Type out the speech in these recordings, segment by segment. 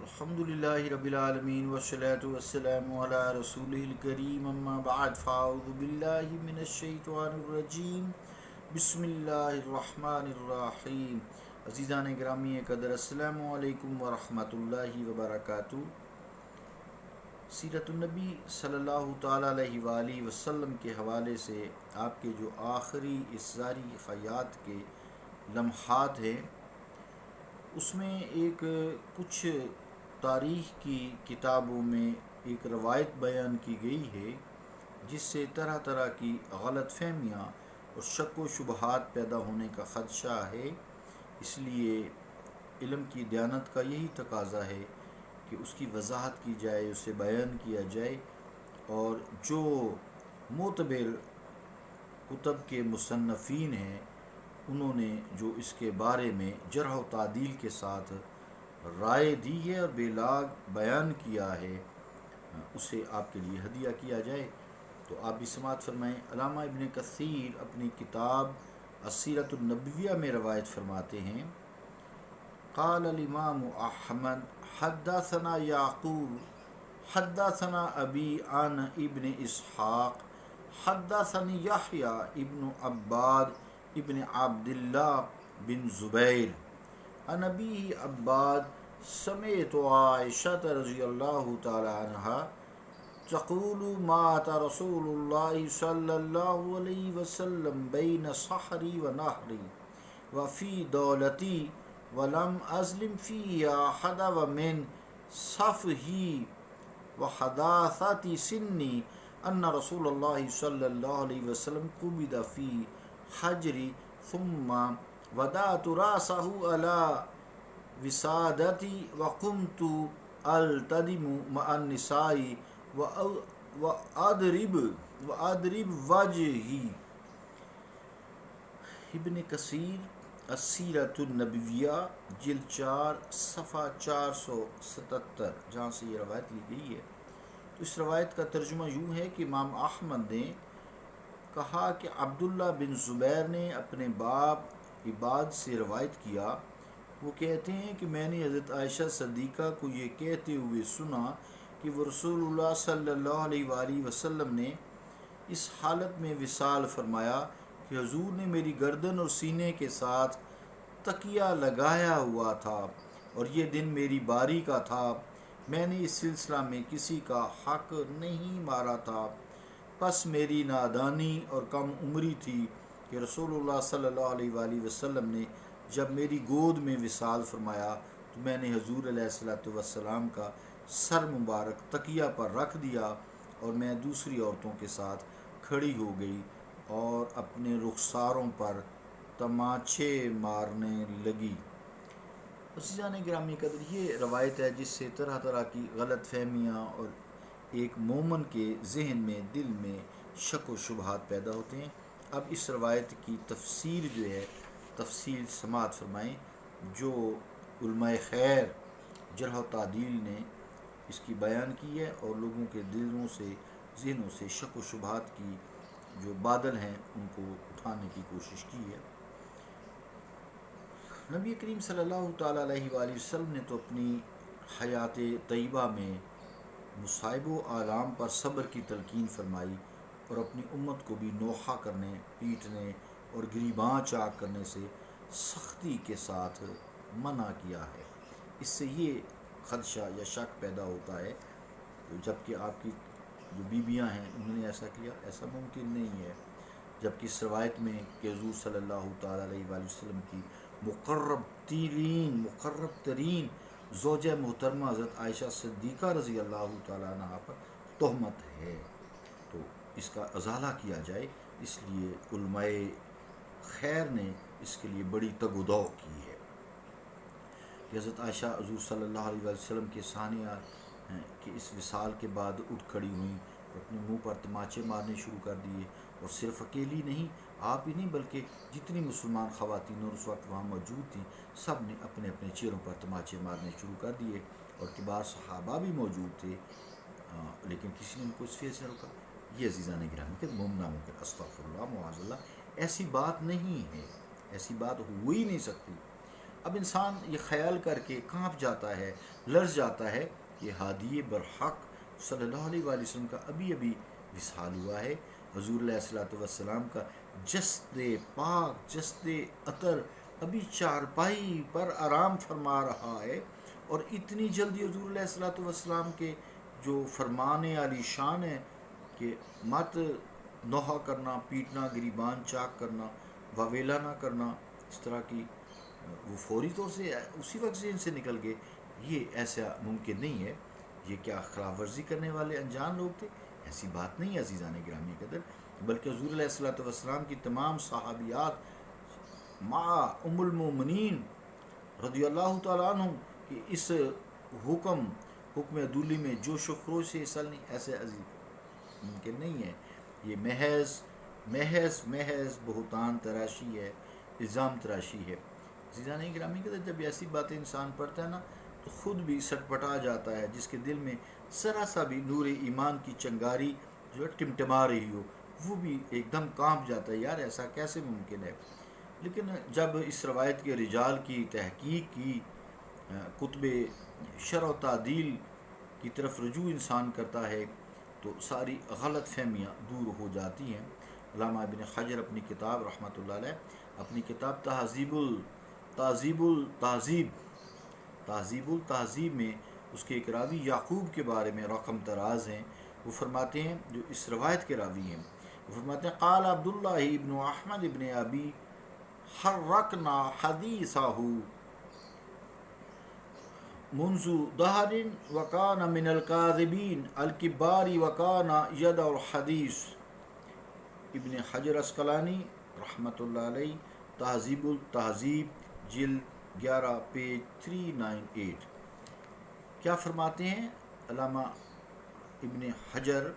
الحمدللہ رب العالمین والصلاة والسلام علی رسولہ الکریم اما بعد فاعوذ باللہ من الشیطان الرجیم بسم اللہ الرحمن الرحیم۔ عزیزان گرامی قدر، السلام علیکم ورحمۃ اللہ وبرکاتہ۔ سیرت النبی صلی اللہ تعالیٰ علیہ وآلہ وسلم کے حوالے سے آپ کے جو آخری اظہاری حیات کے لمحات ہیں، اس میں ایک کچھ تاریخ کی کتابوں میں ایک روایت بیان کی گئی ہے جس سے طرح طرح کی غلط فہمیاں اور شک و شبہات پیدا ہونے کا خدشہ ہے۔ اس لیے علم کی دیانت کا یہی تقاضا ہے کہ اس کی وضاحت کی جائے، اسے بیان کیا جائے، اور جو معتبر کتب کے مصنفین ہیں انہوں نے جو اس کے بارے میں جرح و تعدیل کے ساتھ رائے دی ہے اور بلاغ بیان کیا ہے، اسے آپ کے لیے ہدیہ کیا جائے۔ تو آپ بھی سماعت فرمائیں۔ علامہ ابن کثیر اپنی کتاب السیرۃ النبویہ میں روایت فرماتے ہیں، قال الامام احمد حدثنا یعقوب حدثنا ابی عن ابن اسحاق حدثنی یحییٰ ابن عباد ابن عبداللہ بن زبیر عن ابی عباد سمعت عائشہ رضی اللہ تعالی عنہا تقول مات رسول اللہ صلی اللہ علیہ وسلم بین صحری و نحری وفی دولتی ولم ازلم فی احد ومن صفحی وحداثت سنی ان رسول اللہ صلی اللہ علیہ وسلم قبض فی حجری ثم وضعت رأسه على وسادتی وقمت التدم مع النساء وأضرب وجهي۔ ابن کثیر السیرۃ النبویہ جلد 4 صفحہ 477 جہاں سے یہ روایت لی گئی ہے، تو اس روایت کا ترجمہ یوں ہے کہ امام احمد نے کہا کہ عبداللہ بن زبیر نے اپنے باپ عباد سے روایت کیا، وہ کہتے ہیں کہ میں نے حضرت عائشہ صدیقہ کو یہ کہتے ہوئے سنا کہ وہ رسول اللہ صلی اللہ علیہ وآلہ وسلم نے اس حالت میں وصال فرمایا کہ حضور نے میری گردن اور سینے کے ساتھ تکیہ لگایا ہوا تھا اور یہ دن میری باری کا تھا، میں نے اس سلسلہ میں کسی کا حق نہیں مارا تھا، پس میری نادانی اور کم عمری تھی کہ رسول اللہ صلی اللہ علیہ وآلہ وسلم نے جب میری گود میں وصال فرمایا تو میں نے حضور علیہ السلام کا سر مبارک تکیہ پر رکھ دیا اور میں دوسری عورتوں کے ساتھ کھڑی ہو گئی اور اپنے رخساروں پر تماچے مارنے لگی۔ عزیزان گرامی قدر، یہ روایت ہے جس سے طرح طرح کی غلط فہمیاں اور ایک مومن کے ذہن میں، دل میں شک و شبہات پیدا ہوتے ہیں۔ اب اس روایت کی تفسیر جو ہے، تفصیل سماعت فرمائیں، جو علماء خیر جرح و تعدیل نے اس کی بیان کی ہے اور لوگوں کے دلوں سے، ذہنوں سے شک و شبہات کی جو بادل ہیں ان کو اٹھانے کی کوشش کی ہے۔ نبی کریم صلی اللہ تعالیٰ علیہ وآلہ وسلم نے تو اپنی حیات طیبہ میں مصائب و آلام پر صبر کی تلقین فرمائی اور اپنی امت کو بھی نوحہ کرنے، پیٹنے اور گریباں چاک کرنے سے سختی کے ساتھ منع کیا ہے۔ اس سے یہ خدشہ یا شک پیدا ہوتا ہے جب کہ آپ کی جو بیویاں ہیں انہوں نے ایسا کیا، ایسا ممکن نہیں ہے، جبکہ اس روایت میں کہ حضور صلی اللہ تعالیٰ علیہ وآلہ وسلم کی مقرب ترین زوجہ محترمہ حضرت عائشہ صدیقہ رضی اللہ تعالیٰ عنہ پر تہمت ہے، تو اس کا ازالہ کیا جائے، اس لیے علماء خیر نے اس کے لیے بڑی تگ و دو کی ہے کہ حضرت عائشہ حضور صلی اللہ علیہ وسلم کے ثانیہ ہیں کہ اس وصال کے بعد اٹھ کھڑی ہوئیں اور اپنے منہ پر تماچے مارنے شروع کر دیے، اور صرف اکیلی نہیں، آپ ہی نہیں بلکہ جتنی مسلمان خواتین اور اس وقت وہاں موجود تھیں سب نے اپنے اپنے چہروں پر تماچے مارنے شروع کر دیے، اور کبار صحابہ بھی موجود تھے، لیکن کسی نے ان کو اس فیل سے روکا۔ یہ عزیزان گرامی کہ ممنع ممکن، استغفر اللہ معاذ اللہ، ایسی بات نہیں ہے، ایسی بات ہو ہی نہیں سکتی۔ اب انسان یہ خیال کر کے کانپ جاتا ہے، لرز جاتا ہے کہ ہادی برحق صلی اللہ علیہ وآلہ وسلم کا ابھی وصال ہوا ہے، حضور علیہ الصلوۃ والسلام کا جسد پاک، جسد عطر ابھی چارپائی پر آرام فرما رہا ہے، اور اتنی جلدی حضور علیہ الصلوۃ والسلام کے جو فرمان علی شان ہے کہ مت نوحہ کرنا، پیٹنا، گریبان چاک کرنا، واویلا نہ کرنا، اس طرح کی، وہ فوری طور سے اسی وقت ذہن سے نکل گئے، یہ ایسا ممکن نہیں ہے، یہ کیا خلاف ورزی کرنے والے انجان لوگ تھے؟ ایسی بات نہیں ہے عزیزان گرامی قدر، بلکہ حضور علیہ الصلوۃ والسلام کی تمام صحابیات مع ام المومنین رضی اللہ تعالیٰ عنہ کہ اس حکم عدولی میں جوش و خروش سے حصہ نہیں، ایسے عزیز ممکن نہیں ہے، یہ محض بہتان تراشی ہے، الزام تراشی ہے۔ عزیزان گرامی کے جب ایسی باتیں انسان پڑھتا ہے نا تو خود بھی سٹپٹا جاتا ہے، جس کے دل میں ذرا سا بھی نور ایمان کی چنگاری جو ہے ٹمٹما رہی ہو، وہ بھی ایک دم کانپ جاتا ہے، یار ایسا کیسے ممکن ہے؟ لیکن جب اس روایت کے رجال کی تحقیق کی، کتب شرح و تعدیل کی طرف رجوع انسان کرتا ہے تو ساری غلط فہمیاں دور ہو جاتی ہیں۔ علامہ ابن حجر اپنی کتاب رحمۃ اللہ علیہ، اپنی کتاب تہذیب التہذیب میں اس کے ایک راوی یعقوب کے بارے میں رقم تراز ہیں، وہ فرماتے ہیں، جو اس روایت کے راوی ہیں، وہ فرماتے ہیں قال عبداللہ ابن احمد ابن ابی حرکنا حدیثہ منذ دہر وکان من الکاذبین الکبار وکان یدع الحدیث۔ ابن حجر اسقلانی رحمۃ اللہ علیہ، تہذیب التہذیب جلد 11 پیج 398، کیا فرماتے ہیں علامہ ابن حجر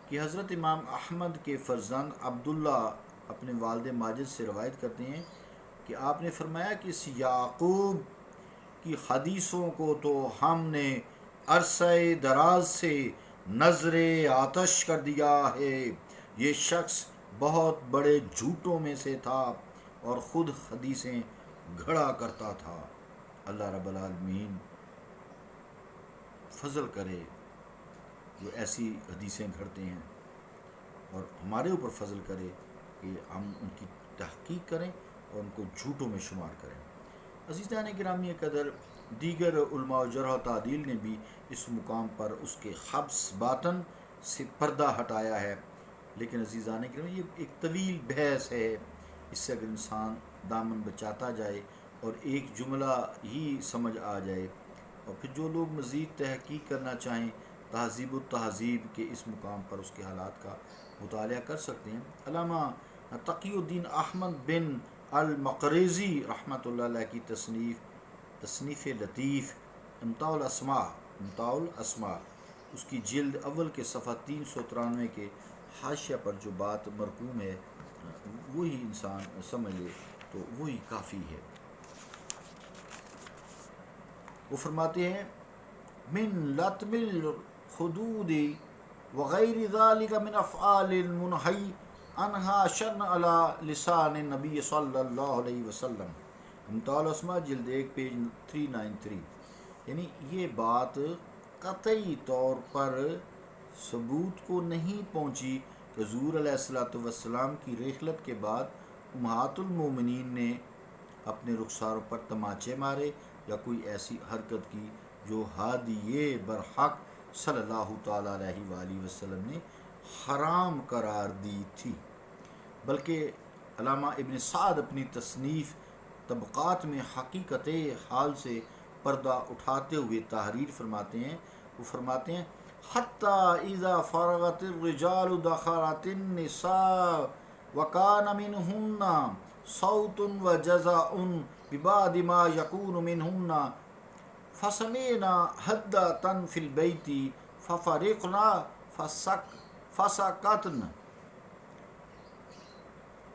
کہ حضرت امام احمد کے فرزند عبداللہ اپنے والد ماجد سے روایت کرتے ہیں کہ آپ نے فرمایا کہ اس یعقوب کی حدیثوں کو تو ہم نے عرصہ دراز سے نظر آتش کر دیا ہے، یہ شخص بہت بڑے جھوٹوں میں سے تھا اور خود حدیثیں گھڑا کرتا تھا۔ اللہ رب العالمین فضل کرے جو ایسی حدیثیں گھڑتے ہیں، اور ہمارے اوپر فضل کرے کہ ہم ان کی تحقیق کریں اور ان کو جھوٹوں میں شمار کریں۔ عزیزان گرامی قدر، دیگر علماء جرح و تعدیل نے بھی اس مقام پر اس کے حبس باطن سے پردہ ہٹایا ہے، لیکن عزیزان گرامی یہ ایک طویل بحث ہے، اس سے اگر انسان دامن بچاتا جائے اور ایک جملہ ہی سمجھ آ جائے، اور پھر جو لوگ مزید تحقیق کرنا چاہیں تہذیب التہذیب کے اس مقام پر اس کے حالات کا مطالعہ کر سکتے ہیں۔ علامہ تقی الدین احمد بن المقریزی رحمۃ اللہ علیہ کی تصنیف لطیف امتاع الاسماء، اس کی جلد اول کے صفحہ 393 کے حاشیہ پر جو بات مرقوم ہے وہی انسان سمجھ لے تو وہی کافی ہے۔ وہ فرماتے ہیں من لطم الحدود وغیر ذلك من افعال المنہی عنہا شرعا علی لسان النبی صلی اللہ علیہ وسلم، امتاع الاسماء جلد 1 پیج 393، یعنی یہ بات قطعی طور پر ثبوت کو نہیں پہنچی کہ حضور علیہ الصلوۃ والسلام کی رحلت کے بعد امہات المومنین نے اپنے رخساروں پر تماچے مارے یا کوئی ایسی حرکت کی جو ہادی برحق صلی اللہ تعالیٰ علیہ وآلہ وسلم نے حرام قرار دی تھی، بلکہ علامہ ابن سعد اپنی تصنیف طبقات میں حقیقت حال سے پردہ اٹھاتے ہوئے تحریر فرماتے ہیں، وہ فرماتے ہیں حتی اذا فرغت الرجال دخلت النساء وکان منہن صوت وجزع ببعد ما یکون منہن فسمعنا حدۃ فی البیت ففرقنا فسکتن۔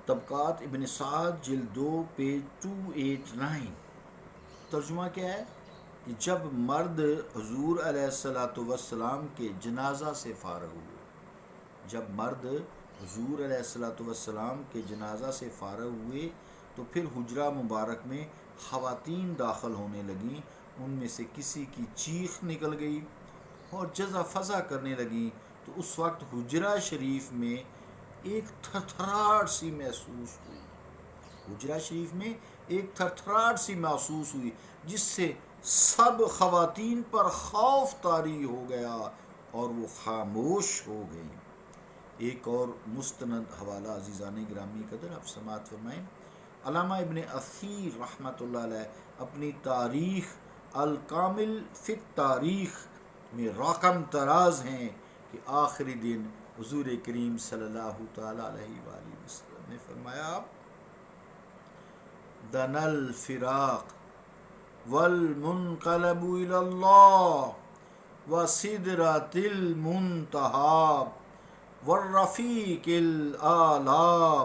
طبقات ابن سعد جلد 2 پیج 289، ترجمہ کیا ہے کہ جب مرد حضور علیہ الصلوۃ والسلام کے جنازہ سے فارغ ہوئے، تو پھر حجرہ مبارک میں خواتین داخل ہونے لگیں، ان میں سے کسی کی چیخ نکل گئی اور جزا فضا کرنے لگیں، تو اس وقت حجرہ شریف میں ایک تھرتھراہٹ سی محسوس ہوئی، حجرہ شریف میں ایک تھرتھراہٹ سی محسوس ہوئی، جس سے سب خواتین پر خوف طاری ہو گیا اور وہ خاموش ہو گئیں۔ ایک اور مستند حوالہ عزیزان گرامی قدر آپ سماعت فرمائیں۔ علامہ ابن اثیر رحمۃ اللہ علیہ اپنی تاریخ الکامل فی التاریخ میں رقم تراز ہیں کہ آخری دن حضور کریم صلی اللہ تعالی علیہ وآلہ وسلم نے فرمایا دنا الفراق والمنقلب الی اللہ وسدرۃ المنتہی والرفیق الاعلی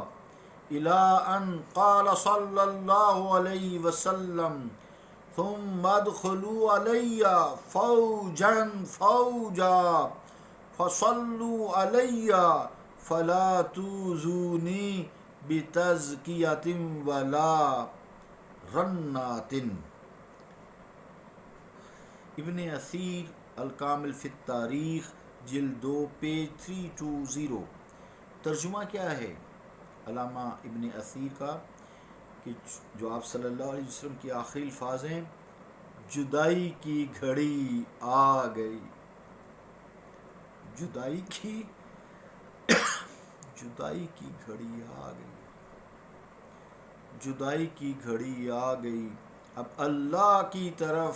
الی ان قال صلی اللہ علیہ وسلم ثم ادخلوا علی فوجا فوجا فصلوا علی فلا توزونی بتزکیۃ ولا رنات۔ ابن اثیر الکامل فی التاریخ جلد 2 پیج 320۔ ترجمہ کیا ہے علامہ ابن اثیر کا کہ جو آپ صلی اللہ علیہ وسلم کی آخری الفاظ ہیں، جدائی کی گھڑی آ گئی، جدائی کی گھڑی آ گئی، جدائی کی گھڑی آ گئی، اب اللہ کی طرف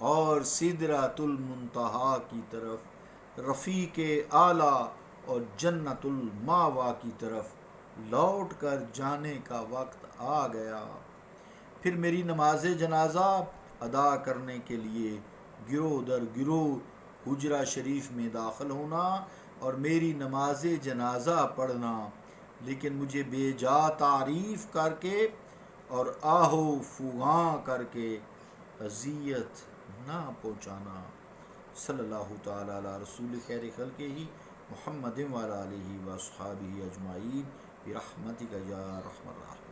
اور سدرۃ المنتہی کی طرف، رفیق اعلیٰ اور جنت الماوا کی طرف لوٹ کر جانے کا وقت آ گیا۔ پھر میری نماز جنازہ ادا کرنے کے لیے گروہ در گروہ حجرہ شریف میں داخل ہونا اور میری نماز جنازہ پڑھنا، لیکن مجھے بے جا تعریف کر کے اور آہو فغاں کر کے اذیت نہ پہنچانا۔ صلی اللہ تعالی علی رسول خیر خلقہ محمد وعلی آلہ واصحابہ اجمعین برحمتک یا ارحم الراحمین۔